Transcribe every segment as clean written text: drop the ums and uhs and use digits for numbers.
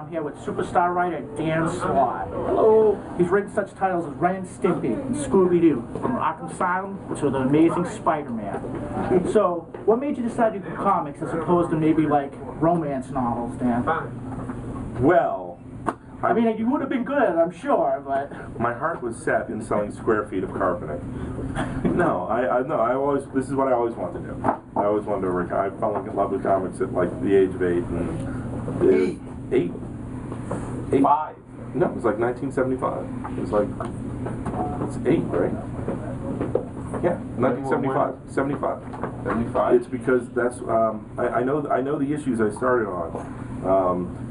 I'm here with superstar writer Dan Slott. Hello. He's written such titles as Ren and Stimpy and Scooby-Doo, from Arkham Asylum to the Amazing Spider-Man. So, what made you decide to do comics as opposed to maybe like romance novels, Dan? Well, I mean, you would have been good, I'm sure, but my heart was set in selling square feet of carpeting. No, this is what I always wanted to do. I always wanted to. I fell in love with comics at like the age of 8 and eight. 5. No, it was like 1975. It was like it's 8, right? Yeah, 1975. 75. It's because that's I know the issues I started on,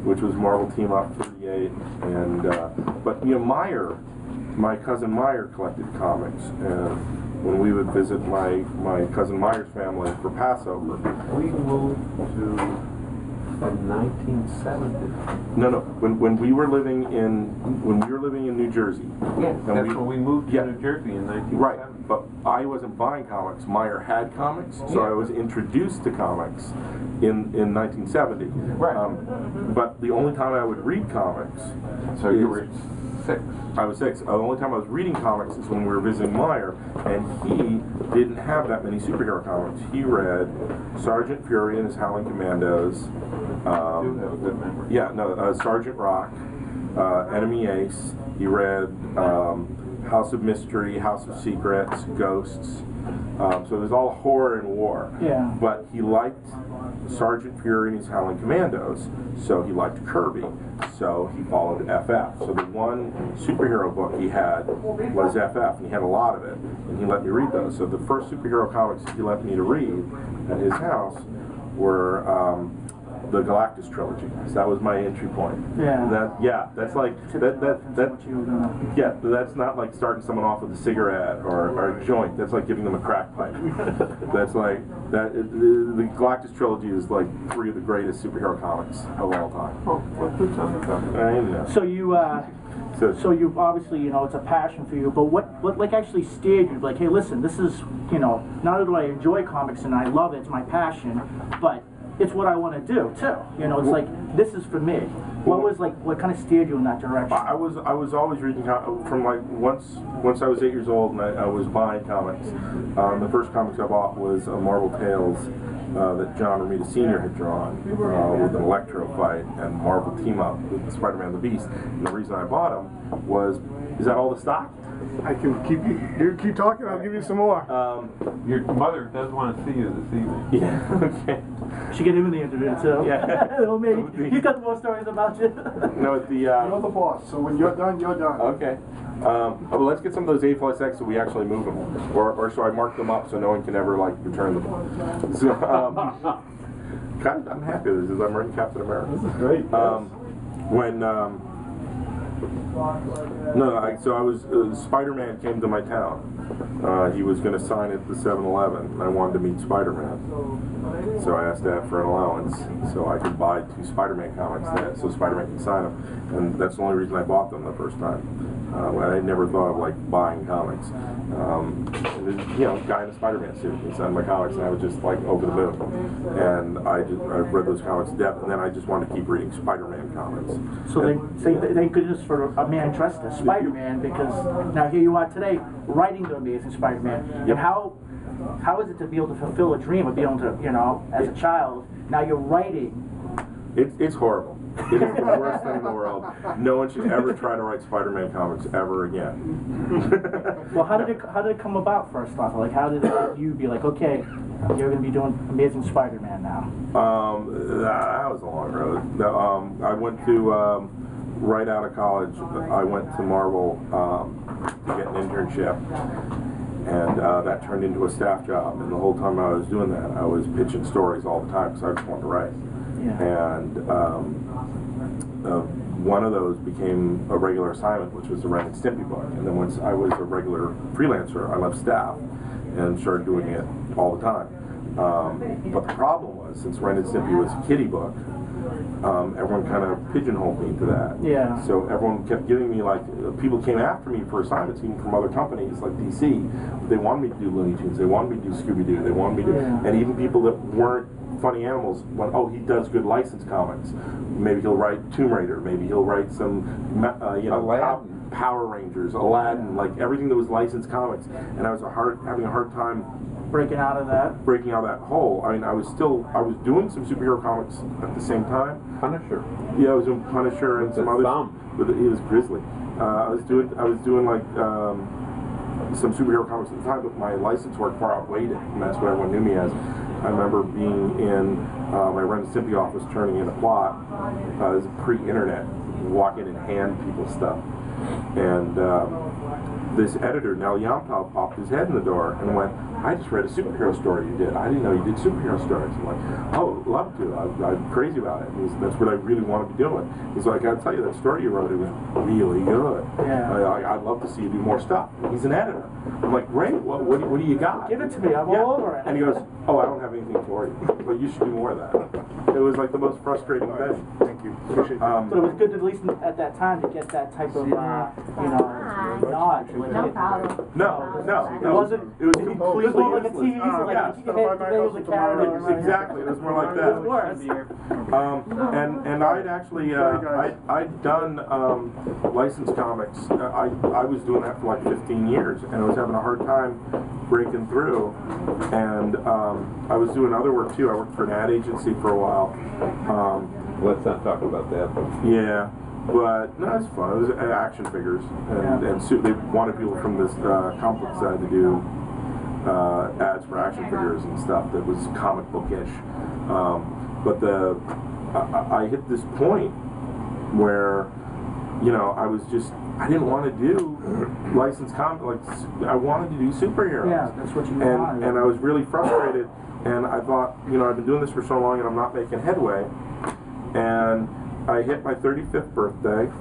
which was Marvel Team Up 38, and but you know my cousin Meyer collected comics, and when we would visit my cousin Meyer's family for Passover, We moved to 1970. No. When we were living in New Jersey. Yeah, that's when we moved to New Jersey in 1970. Right, but I wasn't buying comics. Meyer had comics, so I was introduced to comics in 1970. Right. But the only time I would read comics. So you were 6. I was 6. The only time I was reading comics is when we were visiting Meyer, and he didn't have that many superhero comics. He read Sergeant Fury and his Howling Commandos. You do have a good memory. Yeah, no, Sergeant Rock, Enemy Ace. He read House of Mystery, House of Secrets, Ghosts. So it was all horror and war. Yeah. But he liked Sergeant Fury and his Howling Commandos, so he liked Kirby. So he followed FF. So the one superhero book he had was FF, and he had a lot of it, and he let me read those. So the first superhero comics he let me to read at his house were the Galactus trilogy. So that was my entry point. Yeah. That's like that's not like starting someone off with a cigarette or a joint. That's like giving them a crack pipe. That's like that. The Galactus trilogy is like 3 of the greatest superhero comics of all time. Oh, what's this on the cover? I know. So you obviously, you know, it's a passion for you, but what like actually steered you? Like, hey, listen, this is, you know, not only do I enjoy comics and I love it, it's my passion, but it's what I want to do too. You know, it's like, this is for me. What kind of steered you in that direction? I was always reading from like once I was 8 years old, and I was buying comics. The first comics I bought was Marvel Tales that John Romita Sr. had drawn with an Electro fight and Marvel Team Up with Spider-Man the Beast. And the reason I bought them was, is that all the stock? I can keep talking, I'll give you some more. Your mother does want to see you this evening. Yeah, okay. She get him in the interview too. Yeah. Little me. He's got more stories about you. No, it's the You're the boss, so when you're done, you're done. Okay. Well, let's get some of those A+X so we actually move them, or so I mark them up so no one can ever like return them. So I'm happy with this. I'm reading Captain America. This is great. So I was Spider-Man came to my town. He was going to sign at the 7-Eleven, and I wanted to meet Spider-Man. So I asked Dad for an allowance so I could buy 2 Spider-Man comics then, so Spider-Man can sign them. And that's the only reason I bought them the first time. I never thought of like buying comics. You know, guy in a Spider-Man suit, he signed my comics, and I was just like over the moon. And I read those comics to death, and then I just wanted to keep reading Spider-Man comics. So thank goodness for a man dressed as Spider-Man, because now here you are today writing the Amazing Spider-Man. Yep. And how is it to be able to fulfill a dream of being able to, you know, as a child, now you're writing? It's horrible. It is the worst thing in the world. No one should ever try to write Spider-Man comics ever again. Well, how did it come about first off? Like, how did you be like, okay, you're going to be doing Amazing Spider-Man now? That was a long road. I went to, right out of college, I went to Marvel to get an internship. And that turned into a staff job. And the whole time I was doing that, I was pitching stories all the time because I just wanted to write. Yeah. And one of those became a regular assignment, which was the Ren and Stimpy book. And then once I was a regular freelancer, I left staff and started doing it all the time. But the problem was, since Ren and Stimpy was a kiddie book, everyone kind of pigeonholed me to that. Yeah. So everyone kept giving me, like, people came after me for assignments, even from other companies like DC. They wanted me to do Looney Tunes. They wanted me to do Scooby-Doo. They wanted me to, and even people that weren't funny animals went, oh, he does good licensed comics. Maybe he'll write Tomb Raider. Maybe he'll write some, Power Rangers, Aladdin, like everything that was licensed comics. And I was having a hard time breaking out of that hole. I mean, I was doing some superhero comics at the same time. Punisher. Yeah, I was doing Punisher and some other. But he was Grizzly. I was doing like some superhero comics at the time, but my license work far outweighed it, and that's what everyone knew me as. I remember being in my Ren and Stimpy office turning in a plot. It was pre-internet, walk in and hand people stuff, and this editor, Nell Yampal, popped his head in the door and went, I just read a superhero story you did. I didn't know you did superhero stories. I'm like, oh, love to. I'm crazy about it. That's what I really want to be doing. He's like, I gotta tell you, that story you wrote, it was really good. Yeah. I'd love to see you do more stuff. He's an editor. I'm like, great. What do you got? Give it to me. I'm all over it. And he goes, oh, I don't have anything for you, but you should do more of that. It was like the most frustrating thing. Thank you. Appreciate that. But it was good to, at least at that time, to get that type of, nod. No problem. No. It wasn't. It was It completely was more like a TV, so like yeah. you could hit the was a character. Exactly. It was more like that. It was worse. And I'd actually I'd done licensed comics. I was doing that for like 15 years, and I was having a hard time breaking through. And I was doing other work too. I worked for an ad agency for a while. Let's not talk about that. Yeah. But no, it's fun. It was action figures, and they wanted people from this comic book side to do ads for action figures and stuff that was comic bookish. But I hit this point where, I didn't want to do licensed comics. Like, I wanted to do superheroes. Yeah, that's what you wanted. And I was really frustrated. And I thought, I've been doing this for so long, and I'm not making headway. And I hit my 35th birthday,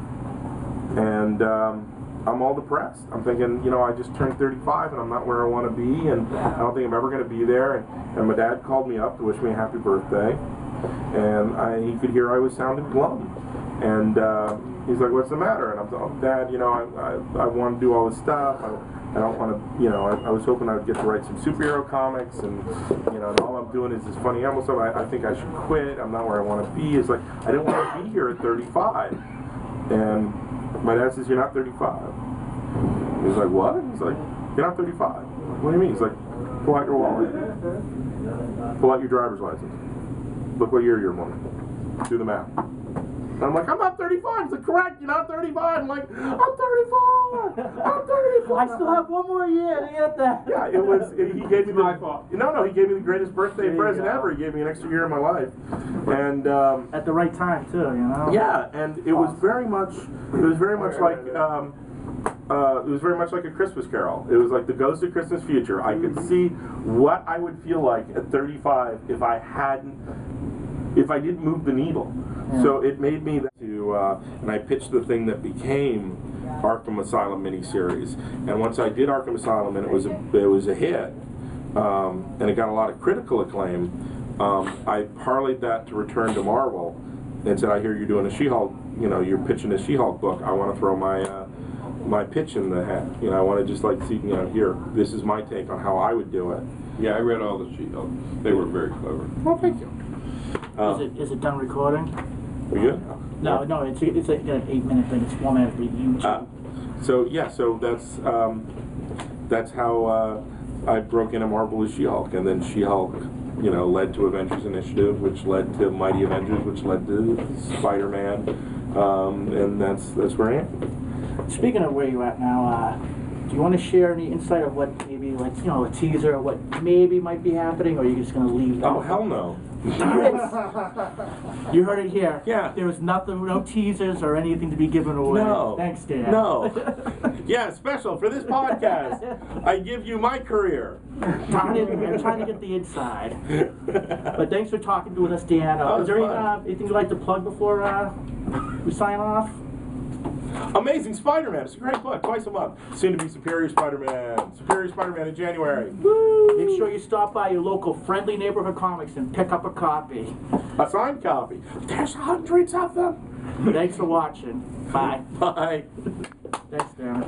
and I'm all depressed. I'm thinking, I just turned 35, and I'm not where I want to be, and I don't think I'm ever going to be there. And my dad called me up to wish me a happy birthday, and he could hear I was sounding glum. And he's like, what's the matter? And I'm like, Dad, I want to do all this stuff. I don't want to, I was hoping I would get to write some superhero comics, and, and all I'm doing is this funny animal stuff. I think I should quit. I'm not where I want to be. It's like, I didn't want to be here at 35. And my dad says, you're not 35. He's like, what? He's like, you're not 35. What do you mean? He's like, pull out your wallet. Pull out your driver's license. Look what year you're born. Do the math. And I'm like, I'm not 35. He's like, correct, you're not 35. I'm like, I'm 34. I'm 34. I still have one more year to get that. Yeah, he gave me he gave me the greatest birthday present ever. He gave me an extra year of my life. And at the right time too, Yeah, and it was very much like a Christmas Carol. It was like the Ghost of Christmas Future. I could see what I would feel like at 35 if I didn't move the needle. Yeah. So it made me and I pitched the thing that became Arkham Asylum miniseries. And once I did Arkham Asylum, and it was a hit, and it got a lot of critical acclaim, I parlayed that to Return to Marvel, and said, I hear you're doing a She-Hulk. You're pitching a She-Hulk book. I want to throw my pitch in the hat. I want to just see, here, this is my take on how I would do it. Yeah, I read all the She-Hulk. They were very clever. Well, thank you. Is it done recording? We good? No, it's an 8-minute thing. It's 1 minute for YouTube. So that's how I broke into Marvel as She-Hulk, and then She-Hulk, led to Avengers Initiative, which led to Mighty Avengers, which led to Spider-Man, and that's where I am. Speaking of where you're at now, do you want to share any insight of what maybe, a teaser of what maybe might be happening, or are you just going to leave that? Oh, hell no. You heard it here. Yeah. There was no teasers or anything to be given away. No. Thanks, Dan. No. Yeah, special for this podcast. I give you my career. I'm trying to get the inside. But thanks for talking with us, Dan. Is there anything you'd like to plug before we sign off? Amazing Spider-Man. It's a great book. Twice a month. Soon to be Superior Spider-Man. Superior Spider-Man in January. Woo! Make sure you stop by your local friendly neighborhood comics and pick up a copy. A signed copy. There's hundreds of them. Thanks for watching. Bye. Bye. Thanks, Dan.